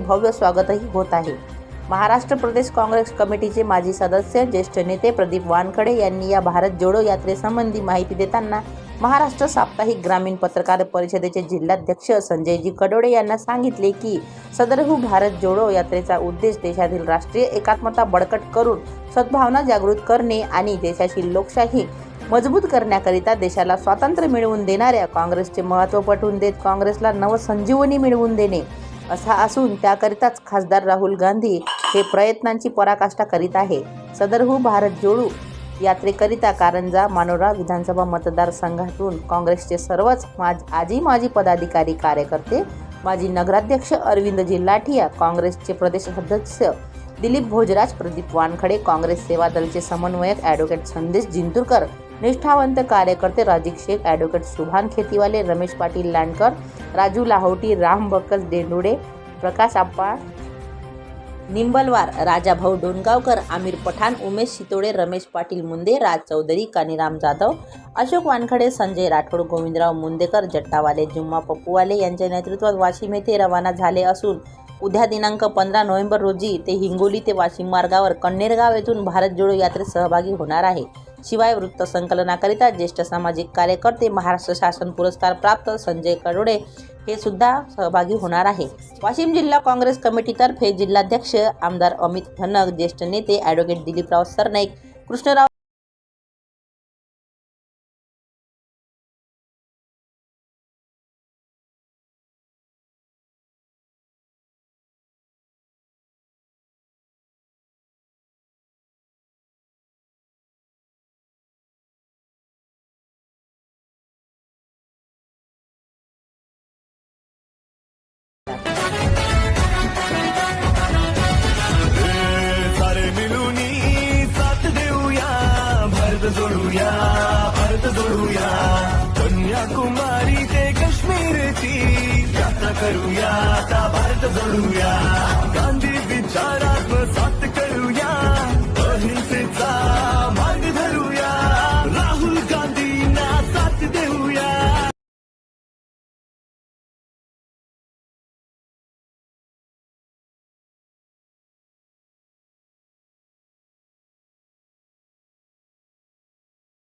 भव्य स्वागतही होत आहे। महाराष्ट्र प्रदेश काँग्रेस कमिटीचे माजी सदस्य ज्येष्ठ नेते प्रदीप वानखडे यांनी या भारत जोडो यात्रेसंबंधी माहिती देताना महाराष्ट्र साप्ताहिक ग्रामीण पत्रकार परिषदेचे जिल्हाध्यक्ष संजयजी कडोडे यांना सांगितले की सदरहू भारत जोडो यात्रेचा उद्देश देशातील राष्ट्रीय एकात्मता बळकट करून सद्भावना जागृत करणे आणि देशाची लोकशाही मजबूत करण्याकरिता देशाला स्वातंत्र्य मिळवून देणाऱ्या काँग्रेसचे महत्त्व पटवून देत काँग्रेसला नवसंजीवनी मिळवून देणे असा असून त्याकरिताच खासदार राहुल गांधी हे प्रयत्नांची पराकाष्ठा करीत आहे। सदरहू भारत जोडो यात्रेकरिता कारंजा मानोरा विधानसभा मतदारसंघातून काँग्रेसचे सर्वच माजी पदाधिकारी कार्यकर्ते, माजी नगराध्यक्ष अरविंदजी लाठिया, काँग्रेसचे प्रदेश अध्यक्ष दिलीप भोजराज, प्रदीप वानखडे, काँग्रेस सेवा दलचे समन्वयक ॲडव्होकेट संदेश जिंतूरकर, निष्ठावंत कार्यकर्ते राजीव शेख, ॲडव्होकेट सुभान खेतीवाले, रमेश पाटील लांडकर, राजू लाहोटी, राम बक्कस डेंडुडे, प्रकाश आप्पा निंबलवार, राजाभाऊ डोणगावकर, आमिर पठाण, उमेश शितोडे, रमेश पाटील मुंदे, राज चौधरी, कानीराम जाधव, अशोक वानखडे, संजय राठोड, गोविंदराव मुंदेकर, जट्टावाले, जुम्मा पप्पूवाले यांच्या नेतृत्वात वाशिम येथे रवाना झाले असून उद्या दिनांक 15 नोव्हेंबर रोजी ते हिंगोली ते वाशिम मार्गावर कन्नेरगाव येथून भारत जोडो यात्रेत सहभागी होणार आहे। शिवाय वृत्त संकलनाकरिता ज्येष्ठ सामाजिक कार्यकर्ते महाराष्ट्र शासन पुरस्कार प्राप्त संजय कडोडे हे सुद्धा सहभागी होणार आहे। वाशिम जिल्हा काँग्रेस कमिटीतर्फे जिल्हाध्यक्ष आमदार अमित धनग, ज्येष्ठ नेते ॲडव्होकेट दिलीपराव सरनाईक, कृष्णराव भारत जोडूया कन्याकुमारी ते काश्मीरची यात्रा करूया आता भारत जोडूया।